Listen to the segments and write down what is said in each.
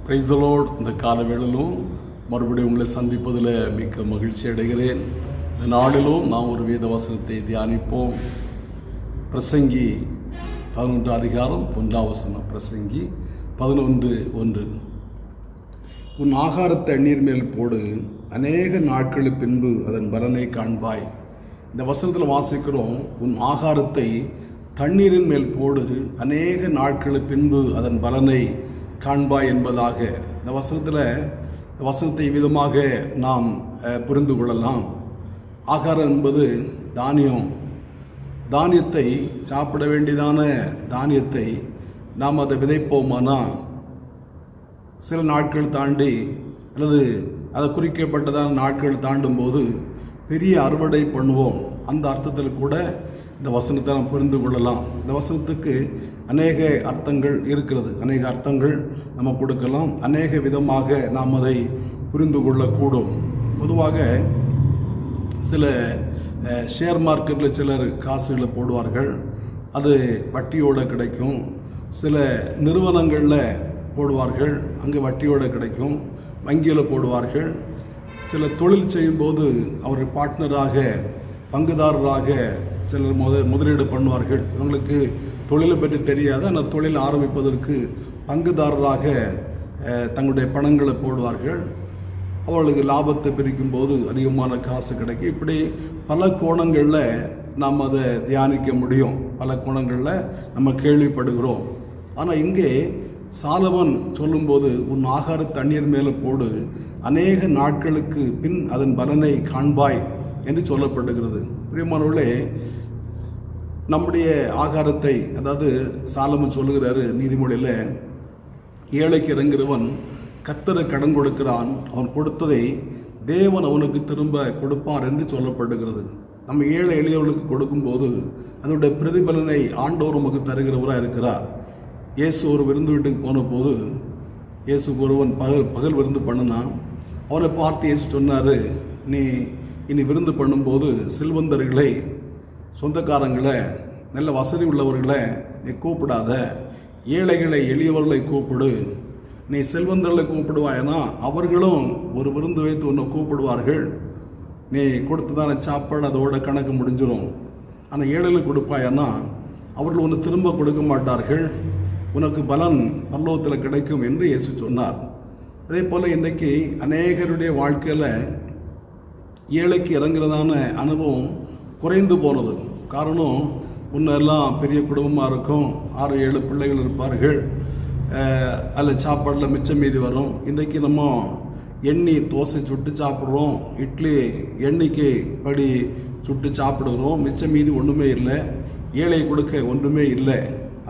Praise the Lord. இந்த கால வேளையிலும் மறுபடியும் உங்களை சந்திப்பதில் மிக்க மகிழ்ச்சி அடைகிறேன். இந்த நாளிலும் நாம் ஒரு வேத வசனத்தை தியானிப்போம். பிரசங்கி 11 அதிகாரம் 1 வசனம். பிரசங்கி 11:1. உன் ஆகாரத்தை தண்ணீர் மேல் போடு, அநேக நாட்களுக்கு பின்பு அதன் பலனை காண்பாய். இந்த வசனத்தில் வாசிக்கிறோம், உன் ஆகாரத்தை தண்ணீரின் மேல் போடு, அநேக நாட்களுக்கு பின்பு அதன் பலனை காண்பாய் என்பதாக. இந்த வசனத்தை விதமாக நாம் புரிந்து கொள்ளலாம். ஆகாரம் என்பது தானியத்தை சாப்பிட வேண்டியதான தானியத்தை நாம் அதை விதைப்போமானால் சில நாட்கள் தாண்டி அல்லது அதை குறிக்கப்பட்டதான நாட்கள் தாண்டும் போது பெரிய அறுவடை பண்ணுவோம். அந்த அர்த்தத்தில் கூட இந்த வசனத்தை நாம் புரிந்து கொள்ளலாம். இந்த வசனத்துக்கு அநேக அர்த்தங்கள் இருக்கிறது. அநேக அர்த்தங்கள் நம்ம கொடுக்கலாம். அநேக விதமாக நாம் அதை புரிந்து கொள்ளக்கூடும். பொதுவாக சில ஷேர் மார்க்கெட்டில் சிலர் காசுகளை போடுவார்கள், அது வட்டியோடு கிடைக்கும். சில நிறுவனங்களில் போடுவார்கள், அங்கே வட்டியோடு கிடைக்கும். வங்கியில் போடுவார்கள். சில தொழில் செய்யும்போது அவர் பார்ட்னராக பங்குதாரராக சிலர் முதலீடு பண்ணுவார்கள். இவங்களுக்கு தொழிலை பற்றி தெரியாது, ஆனால் தொழில் ஆரம்பிப்பதற்கு பங்குதாரராக தங்களுடைய பணங்களை போடுவார்கள். அவர்களுக்கு லாபத்தை பிரிக்கும் போது அதிகமான காசு கிடைக்கும். இப்படி பல கோணங்களில் நாம் அதை தியானிக்க முடியும். பல கோணங்களில் நம்ம கேள்விப்படுகிறோம். ஆனால் இங்கே சாலமன் சொல்லும்போது, உன் ஆகார தண்ணீர் மேலே போடு, அநேக நாட்களுக்கு பின் அதன் பலனை காண்பாய் என்று சொல்லப்படுகிறது. பிரியமானவர்களே, நம்முடைய ஆகாரத்தை, அதாவது சாலமன் சொல்லுகிறாரு நீதிமொழியில், ஏழைக்கு இறங்குகிறவன் கர்த்தரை கடன் கொடுக்கிறான், அவன் கொடுத்ததை தேவன் அவனுக்கு திரும்ப கொடுப்பார் என்று சொல்லப்படுகிறது. நம்ம ஏழை எளியவர்களுக்கு கொடுக்கும்போது அதனுடைய பிரதிபலனை ஆண்டவர் நமக்கு தருகிறவராக இருக்கிறார். இயேசு ஒரு விருந்து வீட்டுக்கு போன போது இயேசுக்கு ஒருவன் பகல் விருந்து பண்ணினான். அவனை பார்த்து இயேசு சொன்னார், நீ இனி விருந்து பண்ணும்போது செல்வந்தர்களை, சொந்தக்காரங்களை, நல்ல வசதி உள்ளவர்களை நீ கூப்பிடாத, ஏழைகளை எளியவர்களை கூப்பிடு. நீ செல்வந்தர்களை கூப்பிடுவாயனா அவர்களும் ஒரு விருந்து வைத்து உன்னை கூப்பிடுவார்கள். நீ கொடுத்ததான சாப்பாடு அதோட கணக்கு முடிஞ்சிடும். ஆனால் ஏழைகளுக்கு கொடுப்பாயனா அவர்கள் ஒன்று திரும்ப கொடுக்க மாட்டார்கள், உனக்கு பலன் பரலோகத்தில் கிடைக்கும் என்று இயேசு சொன்னார். அதே போல் இன்றைக்கி அநேகருடைய வாழ்க்கையில் ஏழைக்கு இறங்குறதான அனுபவம் குறைந்து போனது. காரணம், முன்னெல்லாம் பெரிய குடும்பமாக இருக்கும், 6-7 பிள்ளைகள் இருப்பார்கள், அதில் சாப்பாடில் மிச்சம் மீதி வரும். இன்றைக்கி நம்ம எண்ணெய் தோசை சுட்டு சாப்பிட்றோம், இட்லி எண்ணெய்க்கு படி சுட்டு சாப்பிடுகிறோம், மிச்சம் மீதி ஒன்றுமே இல்லை, ஏழை கொடுக்க ஒன்றுமே இல்லை.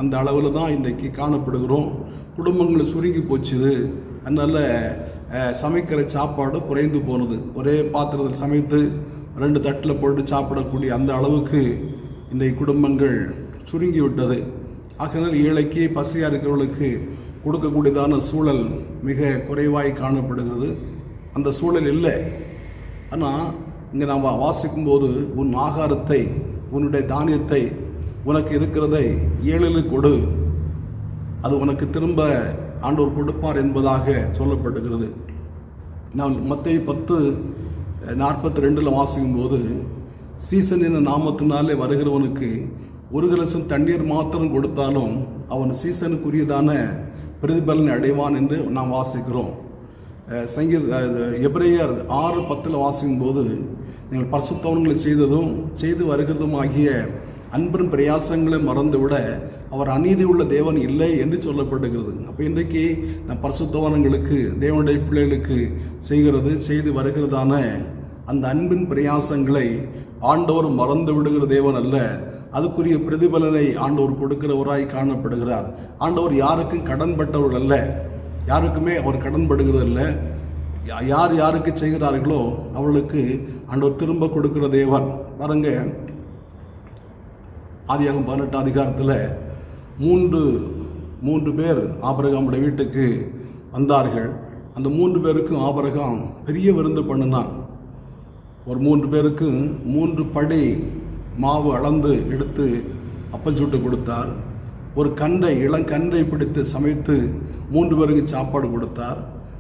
அந்த அளவில் தான் இன்றைக்கி காணப்படுகிறோம். குடும்பங்கள் சுருங்கி போச்சுது. அதனால் சமைக்கிற சாப்பாடு குறைந்து போனது. ஒரே பாத்திரத்தில் சமைத்து 2 தட்டில் போட்டு சாப்பிடக்கூடிய அந்த அளவுக்கு இன்றைக்கு குடும்பங்கள் சுருங்கி விட்டது. ஆகையினால் ஏழைக்கு பசியாக இருக்கிறவர்களுக்கு கொடுக்கக்கூடியதான சூழல் மிக குறைவாய் காணப்படுகிறது. அந்த சூழல் இல்லை. ஆனால் இங்கே நாம் வாசிக்கும்போது, உன் ஆகாரத்தை, உன்னுடைய தானியத்தை, உனக்கு இருக்கிறதை ஏழைகளுக்கு கொடு, அது உனக்கு திரும்ப ஆண்டவர் கொடுப்பார் என்பதாக சொல்லப்படுகிறது. நான் மத்தேயு 10:42 வாசிக்கும்போது, சீசன் என்ற நாமத்தினாலே வருகிறவனுக்கு 1 கலசம் தண்ணீர் மாத்திரம் கொடுத்தாலும் அவன் சீசனுக்குரியதான பிரதிபலனை அடைவான் என்று நாம் வாசிக்கிறோம். எபிரேயர் 6:10 வாசிக்கும்போது, நீங்கள் பரிசுத்தவான்களை செய்ததும் செய்து வருகிறதும் ஆகிய அன்பின் பிரயாசங்களை மறந்துவிட அவர் அநீதி உள்ள தேவன் இல்லை என்று சொல்லப்படுகிறது. அப்போ இன்றைக்கு நம் பரிசுத்தவான்களுக்கு, தேவனுடைய பிள்ளைகளுக்கு செய்து வருகிறதான அந்த அன்பின் பிரயாசங்களை ஆண்டவர் மறந்து விடுகிற தேவன் அல்ல, அதுக்குரிய பிரதிபலனை ஆண்டவர் கொடுக்கிறவராய் காணப்படுகிறார். ஆண்டவர் யாருக்கும் கடன்பட்டவர் அல்ல, யாருக்குமே அவர் கடன்படுகிறது இல்லை. யார் யாருக்கு செய்கிறார்களோ அவர்களுக்கு ஆண்டவர் திரும்ப கொடுக்கிற தேவன். பாருங்க, ஆதியாகமம் 18 அதிகாரத்தில் 3 பேர் ஆபிரகாமுடைய வீட்டுக்கு வந்தார்கள். அந்த 3 பேருக்கும் ஆபிரகாம் பெரிய விருந்து பண்ணினான். ஒரு 3 பேருக்கு 3 படி மாவு அளந்து எடுத்து அப்பம் சுட்டு கொடுத்தார். ஒரு இளங்கன்றை பிடித்து சமைத்து 3 பேருக்கு சாப்பாடு கொடுத்தார்.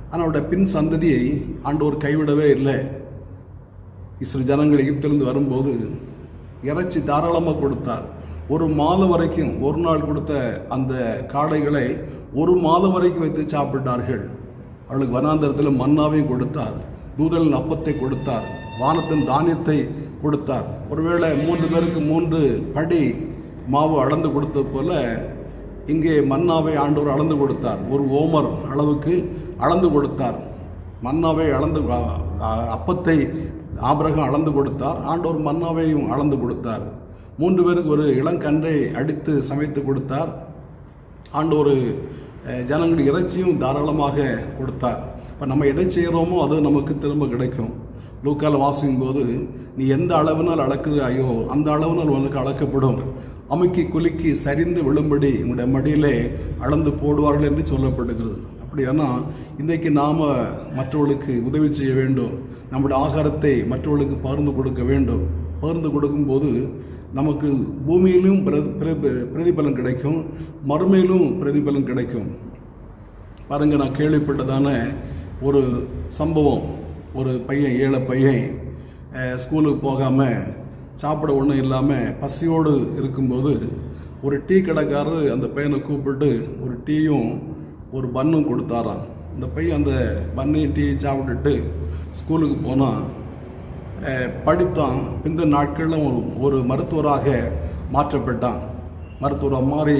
ஆனால் அவருடைய பின் சந்ததியை ஆண்டவர் கைவிடவே இல்லை. இஸ்ரேல் ஜனங்கள் எகிப்திலிருந்து வரும்போது இறைச்சி தாராளமாக கொடுத்தார். 1 மாதம் வரைக்கும், ஒரு நாள் கொடுத்த அந்த காடைகளை 1 மாதம் வரைக்கும் வைத்து சாப்பிட்டார்கள். அவளுக்கு வனாந்தரத்தில் மன்னாவையும் கொடுத்தார், தூதலின் அப்பத்தை கொடுத்தார், வானத்தின் தானியத்தை கொடுத்தார். ஒருவேளை 3 பேருக்கு 3 படி மாவு அளந்து கொடுத்தது போல இங்கே மன்னாவை ஆண்டவர் அளந்து கொடுத்தார். 1 ஓமர் அளவுக்கு அளந்து கொடுத்தார். மன்னாவை அளந்து, அப்பத்தை ஆபிரகாம் அளந்து கொடுத்தார். ஆண்டவர் மன்னாவையும் அளந்து கொடுத்தார். 3 பேருக்கு ஒரு இளங்கன்றை அடித்து சமைத்து கொடுத்தார். ஆண்டவர் ஜனங்களுக்கு இறைச்சியும் தாராளமாக கொடுத்தார். இப்போ நம்ம எதை செய்கிறோமோ அது நமக்கு திரும்ப கிடைக்கும். லூக்கால் வாசிக்கும் போது, நீ எந்த அளவினால் அளக்குறாயோ அந்த அளவினால் உனக்கு அளக்கப்படும், அமுக்கி குலுக்கி சரிந்து விழும்படி உங்களுடைய மடியிலே அளந்து போடுவார்கள் என்று சொல்லப்படுகிறது. அப்படியானா இன்றைக்கு நாம் மற்றவர்களுக்கு உதவி செய்ய வேண்டும். நம்முடைய ஆகாரத்தை மற்றவர்களுக்கு பகிர்ந்து கொடுக்க வேண்டும். பகிர்ந்து கொடுக்கும்போது நமக்கு பூமியிலும் பிரதிபலன் கிடைக்கும், மறுமையிலும் பிரதிபலன் கிடைக்கும். பாருங்கள், நான் கேள்விப்பட்டதான ஒரு சம்பவம். ஒரு பையன், ஏழை பையன், ஸ்கூலுக்கு போகாமல் சாப்பிட ஒன்றும் இல்லாமல் பசியோடு இருக்கும்போது ஒரு டீ கடைக்காரர் அந்த பையனை கூப்பிட்டு ஒரு டீயும் ஒரு பன்னும் கொடுத்தாராம். அந்த பையன் அந்த பன்னையும் டீ சாப்பிட்டுட்டு ஸ்கூலுக்கு போனான், படித்தான். இந்த நாட்களில் ஒரு மருத்துவராக மாற்றப்பட்டான். மருத்துவராக மாறி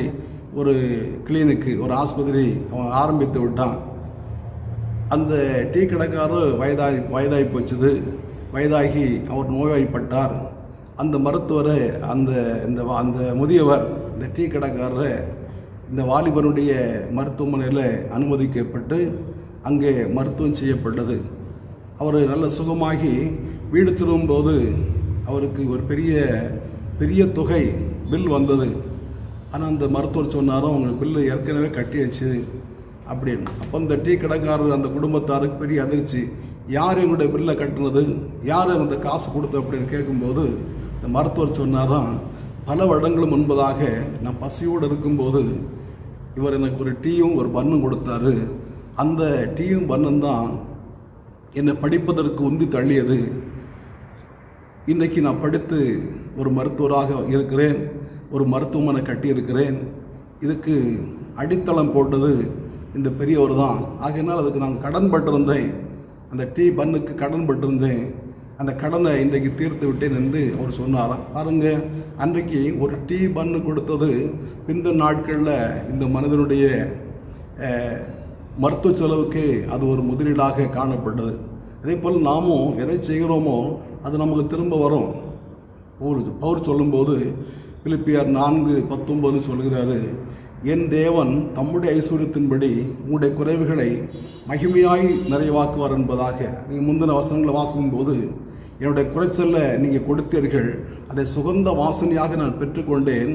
ஒரு கிளினிக்கு, ஒரு ஆஸ்பத்திரி அவன் ஆரம்பித்து விட்டான். அந்த டீ கடைக்காரர் வயதாகி போச்சுது. வயதாகி அவர் நோய்வாய்ப்பட்டார். அந்த மருத்துவரை அந்த முதியவர், இந்த டீ கடைக்காரரை இந்த வாலிபனுடைய மருத்துவமனையில் அனுமதிக்கப்பட்டு அங்கே மருத்துவம் செய்யப்பட்டது. அவர் நல்ல சுகமாகி வீடு திரும்பும்போது அவருக்கு ஒரு பெரிய தொகை பில் வந்தது. ஆனால் அந்த மருத்துவர் சொன்னாரோ, உங்களுக்கு பில்லு ஏற்கனவே கட்டியாச்சு அப்படின்னு. அப்போ இந்த டீ கடைக்காரர் அந்த குடும்பத்தாருக்கு பெரிய அதிர்ச்சி. யார் எங்களுடைய பில்லை கட்டுனது, யார் அந்த காசு கொடுத்த அப்படின்னு கேட்கும்போது இந்த மருத்துவர் சொன்னாராம், பல வருடங்கள் முன்பதாக நான் பசியோடு இருக்கும்போது இவர் எனக்கு ஒரு டீயும் ஒரு பன்னும் கொடுத்தாரு. அந்த டீயும் பன்னும் தான் என்னை படிப்பதற்கு உந்தி தள்ளியது. இன்றைக்கி நான் படித்து ஒரு மருத்துவராக இருக்கிறேன், ஒரு மருத்துவமனை கட்டியிருக்கிறேன். இதுக்கு அடித்தளம் போட்டது இந்த பெரியவர் தான். ஆகையினால் அதுக்கு நான் கடன் பட்டிருந்தேன், அந்த டீ பன்னுக்கு கடன் பட்டிருந்தேன். அந்த கடனை இன்றைக்கு தீர்த்து விட்டேன் என்று அவர் சொன்னாராம். பாருங்கள், அன்றைக்கு ஒரு டீ பன்னு கொடுத்தது இந்த நாட்களில் இந்த மனிதனுடைய மருத்துவ செலவுக்கு அது ஒரு முதலீடாக காணப்பட்டது. அதே போல் நாமும் எதை செய்கிறோமோ அது நமக்கு திரும்ப வரும். பவுல் சொல்லும்போது பிலிப்பியர் 4:19 சொல்கிறாரு, என் தேவன் தம்முடைய ஐஸ்வர்யத்தின்படி உங்களுடைய குறைவுகளை மகிமையாய் நிறைவாக்குவார் என்பதாக. நீங்கள் முந்தின வசனங்களை வாசிக்கும்போது, என்னுடைய குறைச்சல்ல நீங்கள் கொடுத்தீர்கள், அதை சுகந்த வாசனையாக நான் பெற்றுக்கொண்டேன்.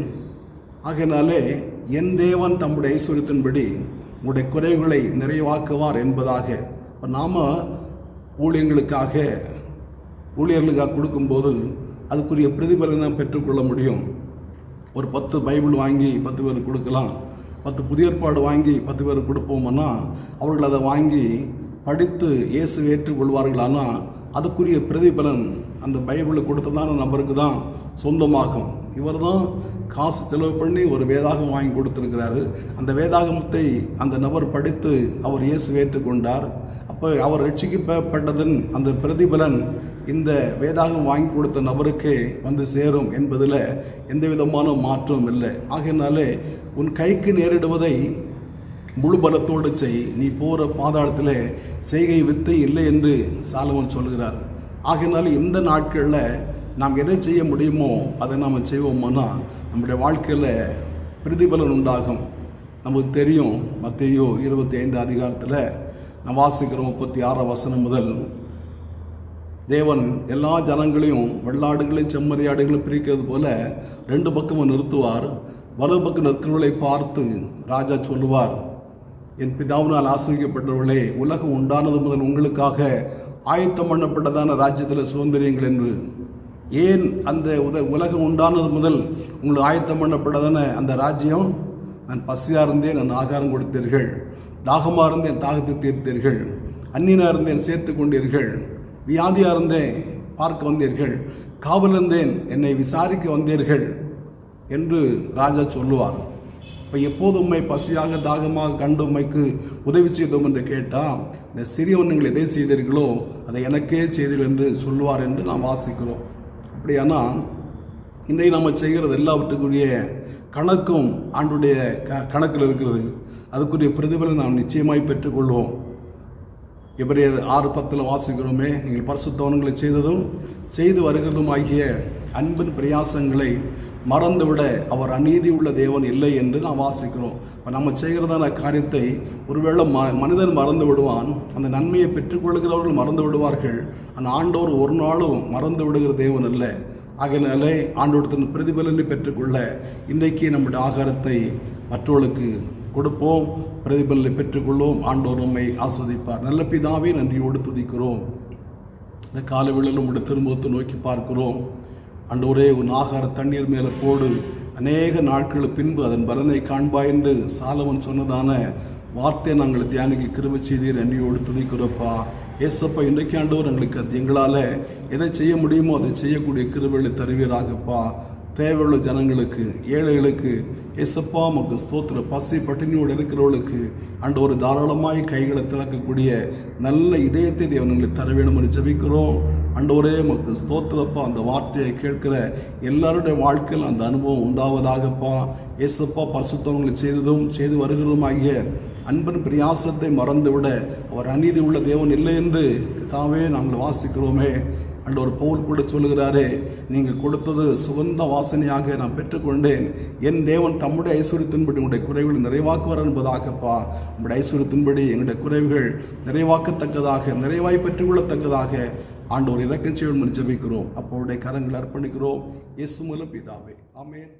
ஆகையினாலே என் தேவன் தம்முடைய ஐஸ்வர்யத்தின்படி உங்களுடைய குறைவுகளை நிறைவாக்குவார் என்பதாக. இப்போ நாம் ஊழியர்களுக்காக கொடுக்கும்போது அதுக்குரிய பிரதிபலனை பெற்றுக்கொள்ள முடியும். ஒரு 10 பைபிள் வாங்கி 10 பேருக்கு கொடுக்கலாம், 10 புதிய ஏற்பாடு வாங்கி 10 பேருக்கு கொடுப்போம்னா அவர்கள் அதை வாங்கி படித்து இயேசு ஏற்றுக்கொள்வார்களானா அதுக்குரிய பிரதிபலன் அந்த பைபிளை கொடுத்ததான நபருக்கு தான் சொந்தமாகும். இவர் தான் காசு செலவு பண்ணி ஒரு வேதாகம் வாங்கி கொடுத்துருக்கிறாரு. அந்த வேதாகமத்தை அந்த நபர் படித்து அவர் இயேசு ஏற்றுக்கொண்டார். அப்போ அவர் ரட்சிக்கப்பட்டதன் அந்த பிரதிபலன் இந்த வேதாகம் வாங்கி கொடுத்த நபருக்கே வந்து சேரும் என்பதில் எந்த விதமான மாற்றமும் இல்லை. ஆகையினாலே உன் கைக்கு நேரிடுவதை முழு பலத்தோடு செய், நீ போகிற பாதாளத்தில் செய்கை வித்தை இல்லை என்று சாலமோன் சொல்கிறார். ஆகையினால இந்த நாட்களில் நாம் எதை செய்ய முடியுமோ அதை நாம் செய்வோம்னா நம்முடைய வாழ்க்கையில் பிரதிபலன் உண்டாகும். நமக்கு தெரியும், மத்தேயு 25 அதிகாரத்தில் நாம் வாசிக்கிறோம் 36 வசனம் முதல், தேவன் எல்லா ஜனங்களையும் வெள்ளாடுகளையும் செம்மறியாடுகளையும் பிரிக்கிறது போல 2 பக்கமும் நிறுத்துவார். வலது பக்கம் நிற்கிறவர்களை பார்த்து ராஜா சொல்லுவார், என் பிதாவினால் ஆசிரியப்பட்டவர்களே, உலகம் உண்டானது முதல் உங்களுக்காக ஆயத்தம் பண்ணப்பட்டதான ராஜ்யத்தில் சுதந்திரங்கள் என்று. ஏன் அந்த உலகம் உண்டானது முதல் உங்களுக்கு ஆயத்தம் பண்ணப்பட்டதான அந்த ராஜ்யம் நான் பசியாக இருந்தேன், நான் ஆகாரம் கொடுத்தீர்கள். தாகமாக இருந்தேன், தாகத்தை தீர்த்தீர்கள். அந்நியனாக இருந்தேன், சேர்த்து கொண்டீர்கள். வியாதியாக இருந்தேன், பார்க்க வந்தீர்கள். காவல் இருந்தேன், என்னை விசாரிக்க வந்தீர்கள் என்று ராஜா சொல்லுவார். இப்போ எப்போது உண்மை பசியாக தாகமாக கண்டு உண்மைக்கு உதவி செய்தோம் என்று கேட்டால், இந்த சிறியவன் நீங்கள் எதை செய்தீர்களோ அதை எனக்கே செய்தீர்கள் என்று சொல்லுவார் என்று நாம் வாசிக்கிறோம். அப்படியானால் இன்றைக்கு நம்ம செய்கிறது எல்லாவற்றுக்குரிய கணக்கும் ஆண்டுடைய கணக்கில் இருக்கிறது. அதுக்குரிய பிரதிபலன் நாம் நிச்சயமாய் பெற்றுக்கொள்வோம். எபிரேயர் 6:10 வாசிக்கிறோமே, நீங்கள் பரிசுத்தவான்களை செய்ததும் செய்து வருகிறதும் ஆகிய அன்பின் பிரயாசங்களை மறந்துவிட அவர் அநீதி உள்ள தேவன் இல்லை என்று நாம் வாசிக்கிறோம். இப்போ நம்ம செய்கிறதான காரியத்தை ஒருவேளை மனிதன் மறந்து விடுவான், அந்த நன்மையை பெற்றுக்கொள்கிறவர்கள் மறந்து விடுவார்கள். ஆனால் ஆண்டவர் ஒரு நாளும் மறந்து விடுகிற தேவன் இல்லை. ஆகையினாலே ஆண்டவரத்தின் பிரதிபலனை பெற்றுக்கொள்ள இன்றைக்கு நம்முடைய ஆகாரத்தை மற்றவர்களுக்கு கொடுப்போம், பிரதிபலனை பெற்றுக்கொள்வோம். ஆண்டவர் நம்மை ஆஸ்வதிப்பார். நல்ல பிதாவே, நன்றியோடு துதிக்கிறோம். இந்த காலவேளையில் உடைய திருமுகத்தை நோக்கி பார்க்கிறோம். ஆண்டவரே, உன் ஆகார தண்ணீர் மேலே போடு, அநேக நாட்களுக்கு பின்பு அதன் பலனை காண்பாய் என்று சாலமன் சொன்னதான வார்த்தையை நாங்கள் தியானிக்க கிருபை செய்தீர். நன்றியோடு துதிக்கிறோப்பா. ஏசப்பா, இன்றைக்கு ஆண்டவர் எங்களுக்கு எங்களால் எதை செய்ய முடியுமோ அதை செய்யக்கூடிய கிருபைகளை தருவீராகப்பா. தேவையுள்ள ஜனங்களுக்கு, ஏழைகளுக்கு ஏசப்பா மக்கு ஸ்தோத்திர. பசி பட்டினியோடு இருக்கிறவர்களுக்கு ஆண்டவர் தாராளமாய் கைகளை திறக்கக்கூடிய நல்ல இதயத்தை தேவன்களுக்கு தர வேண்டும் என்று ஜெபிக்கிறோம். ஆண்டவரே மக்கு ஸ்தோத்திரப்பா. அந்த வார்த்தையை கேட்கிற எல்லாருடைய வாழ்க்கையில் அந்த அனுபவம் உண்டாவதாகப்பா. ஏசப்பா, பரிசுத்தவங்களை செய்ததும் செய்து வருகிறதும் ஆகிய அன்பின் பிரயாசத்தை மறந்துவிட அவர் அநீதி உள்ள தேவன் இல்லை என்று தாவே நாங்கள் வாசிக்கிறோமே. ஆண்டவர் பவுல் கூட சொல்லுகிறாரே, நீங்கள் கொடுத்தது சுகந்த வாசனையாக நான் பெற்றுக்கொண்டேன். என் தேவன் தம்முடைய ஐஸ்வர்யத்தின்படி உங்களுடைய குறைவுகள் நிறைவாக்குவார் என்பதாகப்பா. உங்களுடைய ஐஸ்வர்யத்தின்படி எங்களுடைய குறைவுகள் நிறைவாக்கத்தக்கதாக, நிறைவாய் பெற்றுக்கொள்ளத்தக்கதாக ஆண்டவர் இரக்கம் செய்யணும் என்று ஜெபிக்கிறோம். அப்போடைய கரங்களை அர்ப்பணிக்கிறோம். இயேசு மூலம் பிதாவே, ஆமென்.